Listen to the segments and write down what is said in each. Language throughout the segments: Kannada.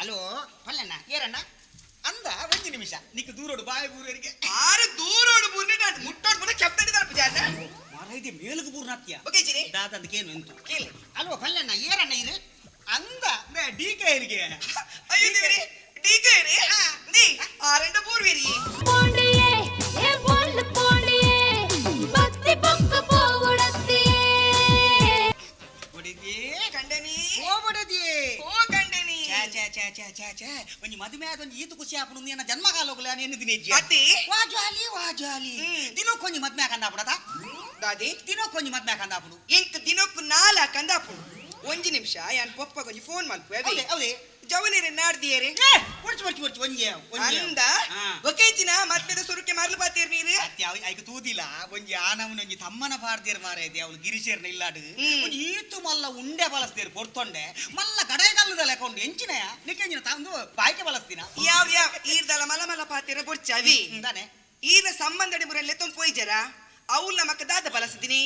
ಹಲೋ ಪಲ್ಲಣ್ಣ ಏರಣ್ಣ ಅಂದ ಒಂದು ನಿಮಿಷ ನಿಕ್ ದೂರೋಡು ಬಾಯಿ ಬೂರರಿಗೆ ಆರು ದೂರೋಡು ಬೂರ್ನಿ ಮುಟ್ಟೋಡು ಬೂರ ಕೆಪ್ಪಿದ್ದಾರೆ ಪೂಜಾರ ಮಾರೈದೆ ಮೇಲುಗು ಬೂರ್ನಾತ್ಯ ಓಕೆ ಜಿನಿ ದಾದಂದಕ್ಕೇನು ಎಂತು ಕೇಳಿ ಅಲ್ವಾ ಪಲ್ಲಣ್ಣ ಏರಣ್ಣ ಇದು ಅಂದ ಡಿ ಕೈರಿಗೆ ಅಯ್ಯೋ ದೇವ್ರಿ ಡಿ ಕೈರಿ ನೀ ಆರೆಂಡ ಬೂರ್ವಿರಿ போண்டியே ஏ போல் போண்டியே பக்தி பக்க போவுடத்தியே ಹೊಡಿದಿ ಕಂಡನಿ ಹೋಗ್ಬಿಡದಿ ಓ ಕಂಡನಿ ಚಾ ಒಂಜಿ ಮದುವೆ ಆದ ಒಂಜಿ ಈತು ಖುಷಿ ಹಾಪುನು ನಿನ್ನ ಜನ್ಮಗಾಲೋಗಲ ಏನು ದಿನೇಜ್ಜಿ ಅತ್ತಿ ವಾಜಾಲಿ ದಿನಕ್ಕೊಂಜಿ ಮದ್ಮೆ ಕಂದಾಪುಡತ ದಾದಿ ದಿನಕ್ಕೊಂಜಿ ಮದ್ಮೆ ಕಂದಾಪುಡು ಇಂಕ ದಿನಕ್ಕೂ ನಾಲ ಕಂದಾಪು ಒಂಜಿ ನಿಮಿಷ ಯಾನ್ ಪಪ್ಪ ಕೊಂಜಿ ಫೋನ್ ಮಲ್ಪು ಹೌದೇ ಜವನಿರೆ ನಾಡ್ದಿಯೇರಿ ಒಡ್ಚು ಒಂಜಿ ಅಂದ ಒಕೇಚಿನ ಮತ್ತೆದ ಸುರುಕೆ ಮರ್ಲು ಬಾತೀರ್ ನೀರು ಐಕ ತೂದಿಲ್ಲ ಒಂಜಿ ಆನವನ ಒಂಜಿ ತಮ್ಮನ ಪಾಡ್ದೇರ್ ಮಾರೈದೆ ಅವಳು ಗಿರಿಶೇರ್ನ ಇಲ್ಲಾಡು ಒಂಜಿ ಈತು ಮಲ್ಲ ಉಂಡೆ ಬಳಸ್ತೀರ್ ಪೊರ್ತೊಂಡೆ ಮಲ್ಲ ಗಡಗಲ್ಲದ ಲೆಕ್ಕೊಂಡು ಎಂಚಿನ ನಿಕ್ಕೆಂಜಿನ ತಂದು ಬಾಯ್ಕೆ ಬಳಸ್ತೀನ ಯಾವ ಈರ್ದಲ ಮಲ ಮಲ ಪಾತಿರ ಬೊಡ್ಚವಿ ಇಂದಾನೆ ಈನ ಸಂಬಂಧಡಿ ಮುರಲ್ಲೆ ತೊಂಪೋಯ್ಜರ ಅವ್ಲ ಮಕ್ಕ ದಾದ ಬಳಸಿದಿನಿ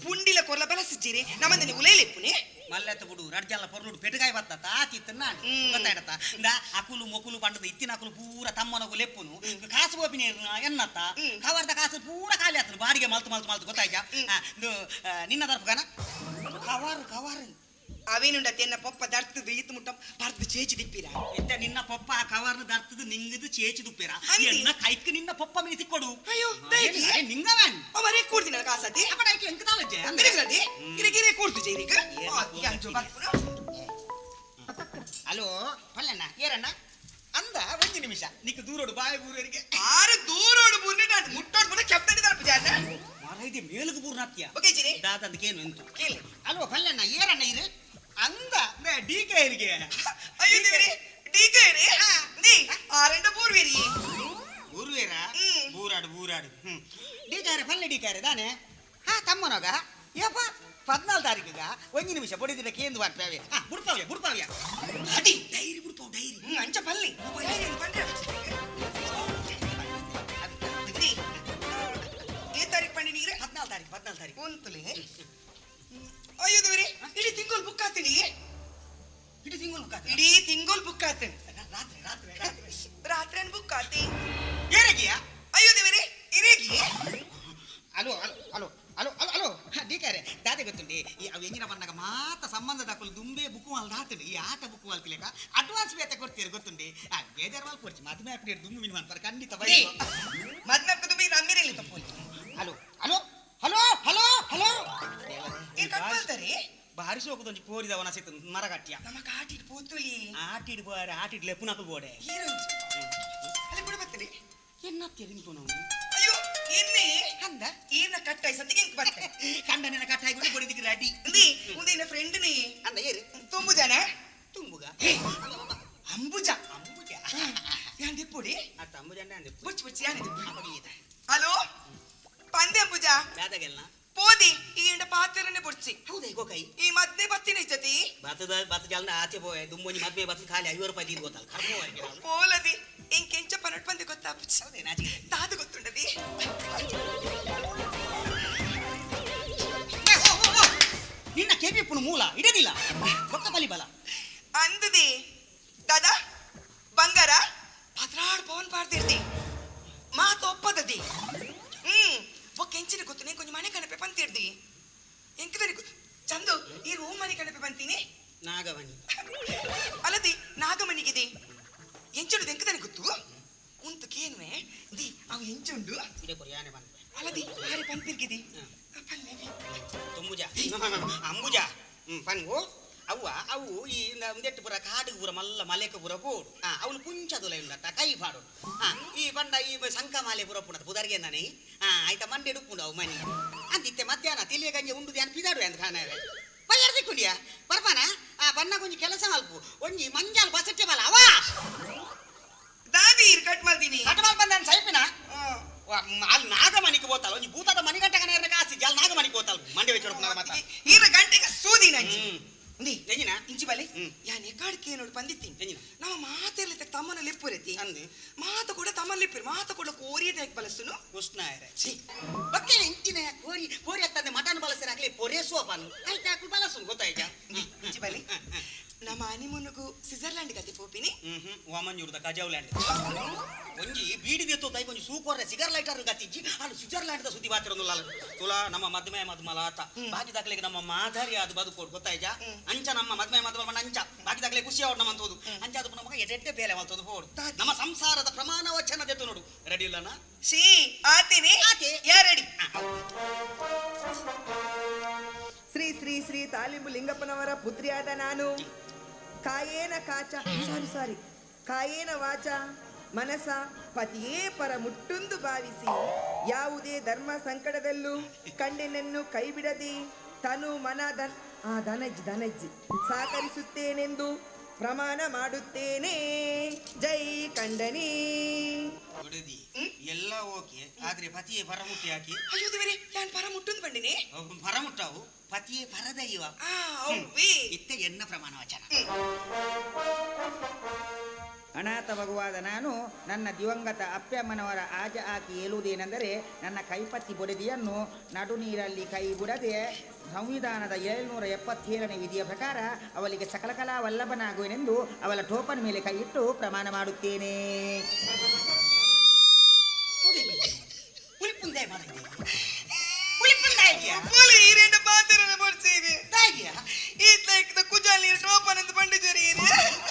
ಪುಂಡಿಲ ಕೊರ್ಲ ಬಳಸಿದ್ದೀರಿ ನಮ್ಮಂదని ಉಲೇಲೆಪ್ಪುನಿ ಮಲ್ಲೆತ್ತ ಬಿಡು ರಡ್ಜಲ್ಲ ಪೊರ್ಲುಡು ಪೆಟಗಾಯಿ ಬತ್ತ ತಾತಿತ್ತ ನಾನು ಗೊತ್ತಾಯ್ತ ಇಂದ ಅಕುಲು ಮೊಕುಲು ಪಂಡದ ಇತ್ತಿನ ಅಕುಲು ಪೂರ ತಮ್ಮನಗು ಲೆಪ್ಪುನು ಕಾಸು ಗೋಪಿನ ಎನ್ನತ್ತ ಕವರ್ದ ಕಾಸು ಪೂರ ಖಾಲಿ ಆತನು ಬಾಡಿಗೆ ಮಲ್ತು ಗೊತ್ತಾಯ್ತಾ ನಿನ್ನ ದರ್ಪಗನ ಕವರ್ ಅವೇನುಂಡ ತೆನ್ನ ಪಪ್ಪ ದರ್ತದ ಈತ್ ಮುಟ್ಟ ಪರ್ದು ಚೇಚಿ ದಿಪ್ಪಿರ ಎಂತ ನಿನ್ನ ಪಪ್ಪ ಆ ಕವರ್ನ ದರ್ತದ ನಿಂಗದು ಚೇಚಿ ದುಪ್ಪಿರ ಎನ್ನ ಕೈಕ್ ನಿನ್ನ ಪಪ್ಪ ಮೀಸಿ ಕೊಡು ಅಯ್ಯೋ ನಿಂಗವನ್ ಅವರೇ ಕೂಡ್ದಿನ ಕಾಸತಿ ಅಪ್ಪಡ ಐಕೆ ಎಂಕ ತಾಲಜ್ಜೆ ಅಂದ್ರಿಗ್ರದಿ ಗಿರಿಗಿರಿ ಕೂಡ್ತು ಜೈರಿಗ ಹಲೋ ಪಲ್ಲಣ್ಣ ಏರಣ್ಣ ಅಂದ ಒಂದು ನಿಮಿಷ ನಿಕ್ ದೂರೋಡು ಬಾಯಿ ಬೂರರಿಗೆ ಆರು ದೂರೋಡು ಬೂರ್ನಿ ಮುಟ್ಟೋಡು ಬೂರ ಕೆಪ್ಪಿದ್ದಾರೆ ಪೂಜಾರ ಮಾರೈದೆ ಮೇಲುಗು ಬೂರ್ನಾತ್ಯ ಓಕೆ ಜಿನಿ ದಾದಂದಕ್ಕೇನು ಎಂತು ಕೇಳಿ ಅಲ್ವಾ ಪಲ್ಲಣ್ಣ ಏರಣ್ಣ ಇದು ಅಂದ ಡಿ ಕೈರಿಗೆ ಅಯ್ಯೋ ದೇವ್ರಿ ಡಿ ಕೈರಿ ನೀ ಆರೆಂಡ ಬೂರ್ವಿರಿ ಬೂರ್ವೇರ ಬೂರಾಡು ಡಿ ಕೈರೆ ಪಲ್ಲೆ ಡಿ ಕೈರೆ ದಾನೆ ತಮ್ಮನೋಗ ಯಪ್ಪ 14 ತಾರೀಕಿಗ ಒಂದು ನಿಮಿಷ ಬಡಿದಿನ ಕೇಂದು ಬರ್ತಾವೆ ಬುಡ್ಪಾವ್ಯ ಅಡಿ ಡೈರಿ ಬುಡ್ಪಾವ್ ಡೈರಿ ಅಂಚ ಪಲ್ಲಿ ಡೈರಿ ಬಂದ್ರೆ ಏ ತಾರೀಕು ಪಂಡಿ ನೀರೆ 14 ತಾರೀಕು ಒಂತಲೆ ಅಯ್ಯೋ ದೇವ್ರಿ ಇಡೀ ತಿಂಗಳು ಬುಕ್ ಆತೀನಿ ಇಡೀ ತಿಂಗಳು ಬುಕ್ ಆತೀನಿ ರಾತ್ರಿ ಬುಕ್ ಆತಿ ಏರಗಿಯ ಅಯ್ಯೋ ದೇವ್ರಿ ಇರೇಗಿ ಹಲೋ ಡಿ ಕೈರೆ ದಾದೆ ಗೊತ್ತುಂಡಿ ಅವು ಎಂಜಿನ ಬಂದಾಗ ಮಾತ ಸಂಬಂಧ ದಾಖಲು ದುಂಬೆ ಬುಕ್ಕು ಅಲ್ಲಿ ದಾತುಂಡು ಈ ಆಟ ಬುಕ್ಕು ಅಲ್ತಿಲೇಕ ಅಡ್ವಾನ್ಸ್ ಬೇತೆ ಕೊಡ್ತೀರಿ ಗೊತ್ತುಂಡಿ ಬೇಜಾರು ವಾಲ್ ಕೊಡ್ಚಿ ಮದುವೆ ಹಾಕ್ಬಿಟ್ಟು ದುಂಬು ಮಿನ್ ಮಾಡ್ತಾರೆ ಖಂಡಿತ ಬರೀ ಮದ್ನಕ್ಕ ದುಂಬಿ ನಮ್ಮಿರಲಿ ತಪ್ಪೋಲಿ ಹಲೋ ಈ ಕಟ್ಕೊಳ್ತಾರೆ ಭಾರಿ ಸೋಕದೊಂಜಿ ಕೋರಿದವನ ಸಿತ್ತು ಮರಗಟ್ಟ್ಯ ನಮ್ಮ ಕಾಟಿಟ್ ಪೋತುಲಿ ಆಟಿಡ್ ಲೆಪ್ಪು ನಕಲು ಬೋಡೆ ಹೀರೋಂಜಿ ಅಲ್ಲಿ ಕೂಡ ಬರ್ತೀರಿ ಎನ್ನತ್ಯ ನಿಂತು ನಾವು ಅಯ್ಯೋ ಎನ್ನೆ ಅಂದ ಈನ ಕಟ್ಟಾಯಿ ಸತ್ತಿಗೆ ಇಂಕ್ ಬರ್ತೆ ಕಂಡನಿನ ಕಟ್ಟಾಗಿ ಕೂಡ ಬಡಿದಿಗೆ ರೆಡಿ ನೀ ಮುಂದಿನ ಫ್ರೆಂಡ್ ನೀ ಅಂದ ಏರು ತುಂಬು ಜನ ತುಂಬುಗ ಅಂಬುಜ ಯಾನ್ ದಿಪ್ಪುಡಿ ಅತ್ತ ಅಂಬುಜಂಡ ಅಂದೆ ಬುಚ್ಚಿ ಯಾನ್ ದಿಪ್ಪುಡಿ ಹಲೋ ಪಂದೆ ಅಂಬುಜ ಬ್ಯಾದಗೆಲ್ಲ ಪೋದಿ ಈ ಎಂಡ ಪಾತ್ರನೇ ಬುಡ್ಸಿ ಹೌದಾ ಗೋಕೈ ಈ ಮದ್ನೆ ಬತ್ತಿನ ಜತಿ ಬತ್ತ ಜಲ್ನ ಆಚೆ ಪೋಯೆ ದುಮ್ಮೊಂಜಿ ಮದ್ವೆ ಬತ್ತ ಖಾಲಿ 50 ರೂಪಾಯಿ ದೀದ್ ಗೊತ್ತಲ್ಲ ಕರ್ಮೋ ಪೋಲದಿ ಇಂಕೆಂಚ ಪನಟ್ ಬಂದೆ ಗೊತ್ತಾ ಬುಚ್ಚಿ ಹೌದೇ ನಾಚಿಕೆ ತಾದು ಗೊತ್ತುಂಡದಿ ನಿನ್ನ ಕೆಬಿಪ್ಪುನ ಮೂಲ ಇಡದಿಲ್ಲ ಬೊಕ್ಕ ಬಲಿ ಬಲ ಅಂದದಿ ದಾದಾ ಬಂಗಾರ ಪದ್ರಾಡ್ ಪವನ್ ಪಾಡ್ತಿರ್ತಿ ಮಾತು ಒಪ್ಪದದಿ ಕೆಂಚಿನ ಗೊತ್ತು ನೀನು ಕೊಂಚ ಮನೆ ಕಣಪೆ ಬಂತಿರ್ದಿ ಎಂಕದರಿ ಚಂದು ಈ ರೂಮ್ ಮನೆ ಕಣಪೆ ಬಂತೀನಿ ನಾಗಮಣಿ ಅಲ್ಲದಿ ನಾಗಮಣಿಗಿದೆ ಎಂಚುಡು ಎಂಕದನಿ ಗೊತ್ತು ಉಂತು ಕೇನುವೆ ದಿ ಅವು ಎಂಚುಂಡು ಇಡೆ ಕೊರಿಯಾನೆ ಬಂದೆ ಅಲ್ಲದಿ ಯಾರೆ ಪಂಪಿರ್ಗಿದಿ ತುಂಬುಜ ಅಂಬುಜ ಪನ್ಗು ಅವು ಈ ಒಂದೆಟ್ಟು ಪುರ ಕಾಡಿಗೆ ಪುರ ಮಲ್ಲ ಮಲೆಕ ಪುರ ಬೋಡು ಅವನು ಪುಂಚದುಲ ಉಂಡತ್ತ ಕೈ ಪಾಡು ಈ ಬಂಡ ಈ ಸಂಕ ಮಾಲೆ ಪುರ ಪುಣದ ಬುದರ್ಗೆ ನಾನೇ ಆಯ್ತಾ ಮಂಡೆ ಡುಪ್ಪುಂಡು ಅವು ಮನಿ ಅಂತಿತ್ತೆ ಮಧ್ಯಾಹ್ನ ತಿಳಿಯ ಗಂಜೆ ಉಂಡು ಧ್ಯಾನ ಪಿದಾಡು ಅಂತ ಕಾಣವೆ ಬಯ್ಯಾರ ಸಿಕ್ಕುಂಡಿಯ ಬರ್ಪಾನ ಬಣ್ಣ ಕೊಂಚ ಕೆಲಸ ಮಲ್ಪು ಒಂಜಿ ಮಂಜಾಲ್ ಬಸಟ್ಟೆ ಬಲ ಅವಾ ದಾದಿ ಕಟ್ ಮಾಡ್ತೀನಿ ಕಟ್ ಮಾಲ್ ಬಂದ ಸೈಪಿನ ಅಲ್ಲಿ ನಾಗಮಣಿಗೆ ಬೋತಲ್ಲ ಒಂಜಿ ಭೂತದ ಮಣಿಗಂಟಗನ ಕಾಸಿ ಜಲ್ ನಾಗಮಣಿಗೆ ಬೋತಲ್ಲ ಮಂಡೆ ವೆಚ್ಚ ಈರ ಗಂಟೆಗೆ ಸೂದಿ ನಂಜಿ ಉಂದಿ ಎಂಜಿನ ಇಂಚಿ ಬಲಿ ಯಾನ್ ಎಕಾಡ್ಕೆ ನೋಡು ಬಂದಿತ್ತೀನಿ ಎಂಜಿನ ನಮ್ಮ ಮಾತೆಲ್ಲ ತಮ್ಮನ ಲಿಪ್ಪುರತಿ ಅಂದು ಮಾತ ಕೂಡ ತಮ್ಮನ ಲಿಪ್ಪಿರು ಮಾತ ಕೂಡ ಕೋರಿಯದ ಯಾಕೆ ಬಳಸುನು ಕೃಷ್ಣಾಯರೆ ಬಕ್ಕೆ ಇಂಚಿನ ಕೋರಿ ಹತ್ತಂದೆ ಮಟನ್ ಬಳಸಿರಾಗ್ಲಿ ಪೊರೆ ಸೋಪನು ಆಯ್ತು ಬಳಸು ಗೊತ್ತಾಯ್ತಾ ಇಂಚಿ ಬಲಿ ನಮ್ಮ ಹನಿಮೂನ್ಗೂ ಸ್ವಿಟ್ಜರ್ಲ್ಯಾಂಡ್ ಗತಿ ಪೋಪಿನಿ ವಾಮಂಜೂರ್ದ ಕಜಾವ್ಲ್ಯಾಂಡ್ ಒಂಜಿ ಬೀಡಿ ದೆತ್ತು ದೈ ಒಂಜಿ ಸೂಪರ್ ಸಿಗರ್ ಲೈಟರ್ ಗತ್ತಿಜ್ಜಿ ಅಲ್ಲಿ ಸ್ವಿಟ್ಜರ್ಲ್ಯಾಂಡ್ ಸುದ್ದಿ ಬಾತಿರೊಂದು ತುಲಾ ನಮ್ಮ ಮದ್ಮೆ ಮದ್ಮಲ ಆತ ಬಾಕಿ ದಾಖಲೆಗೆ ನಮ್ಮ ಮಾದರಿ ಅದು ಬದುಕೋಡು ಗೊತ್ತಾಯ್ಜಾ ಅಂಚ ನಮ್ಮ ಮದ್ಮೆ ಮದ್ಮಲ ಅಂಚ ಬಾಕಿ ದಾಖಲೆ ಖುಷಿ ಅವ್ರು ನಮ್ಮಂತೋದು ಅಂಚ ಅದು ನಮಗೆ ಎಡೆಡ್ಡೆ ಬೇಲೆ ಮಲ್ತೋದು ಹೋಡು ನಮ್ಮ ಸಂಸಾರದ ಪ್ರಮಾಣ ವಚನ ದೆತ್ತು ನೋಡು ರೆಡಿ ಇಲ್ಲನಾ ಸಿ ಆತೀನಿ ಆತೆ ಯಾ ರೆಡಿ ಶ್ರೀ ಶ್ರೀ ಶ್ರೀ ತಾಲಿಂಬು ಲಿಂಗಪ್ಪನವರ ಪುತ್ರಿಯಾದ ನಾನು ಕಾಯೇನ ಕಾಚ ಸಾರಿ ಕಾಯೇನ ವಾಚ ಮನಸ ಪತಿಯೇ ಪರ ಮುಟ್ಟುಂದು ಭಾವಿಸಿ ಯಾವುದೇ ಧರ್ಮ ಸಂಕಟದಲ್ಲೂ ಕಂಡೆನನ್ನು ಕೈಬಿಡದೆ ತನು ಮನ ಧನಜ್ಜಿ ಸಹಕರಿಸುತ್ತೇನೆಂದು ಪ್ರಮಾಣ ಮಾಡುತ್ತೇನೆ ಜೈ ಕಂಡನಿ ಹೊಡೆದಿ ಎಲ್ಲ ಓಕೆ ಆದ್ರೆ ಪತಿಯೇ ಪರಮುಟ್ಟಿ ಹಾಕಿ ಅಯ್ಯೋ ದೇವರೇ ನಾನು ಪರ ಮುಟ್ಟುಂದು ಬಂದಿನಿ ಪರಮುಟ್ಟವು ಪತಿಯೇ ಪರದೈವ ಇತ್ತೆ ಎನ್ನ ಪ್ರಮಾಣ ವಚನ ಅನಾಥವಾಗುವಾದ ನಾನು ನನ್ನ ದಿವಂಗತ ಅಪ್ಪಮ್ಮನವರ ಆಜ ಹಾಕಿ ಹೇಳುವುದೇನೆಂದರೆ ನನ್ನ ಕೈಪತ್ತಿ ಬೊಡೆದಿಯನ್ನು ನಡು ನೀರಲ್ಲಿ ಕೈ ಬಿಡದೆ ಸಂವಿಧಾನದ 777ನೇ ವಿಧಿಯ ಪ್ರಕಾರ ಅವಳಿಗೆ ಸಕಲಕಲಾ ವಲ್ಲಭನಾಗುವೆನೆಂದು ಅವಳ ಟೋಪನ್ ಮೇಲೆ ಕೈ ಇಟ್ಟು ಪ್ರಮಾಣ ಮಾಡುತ್ತೇನೆ.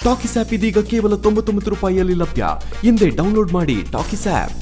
ಟಾಕಿಸ್ ಆಪ್ ಇದೀಗ ಕೇವಲ 99 ರೂಪಾಯಿಯಲ್ಲಿ ಲಭ್ಯ. ಹಿಂದೆ ಡೌನ್ಲೋಡ್ ಮಾಡಿ ಟಾಕಿಸ್ ಆಪ್.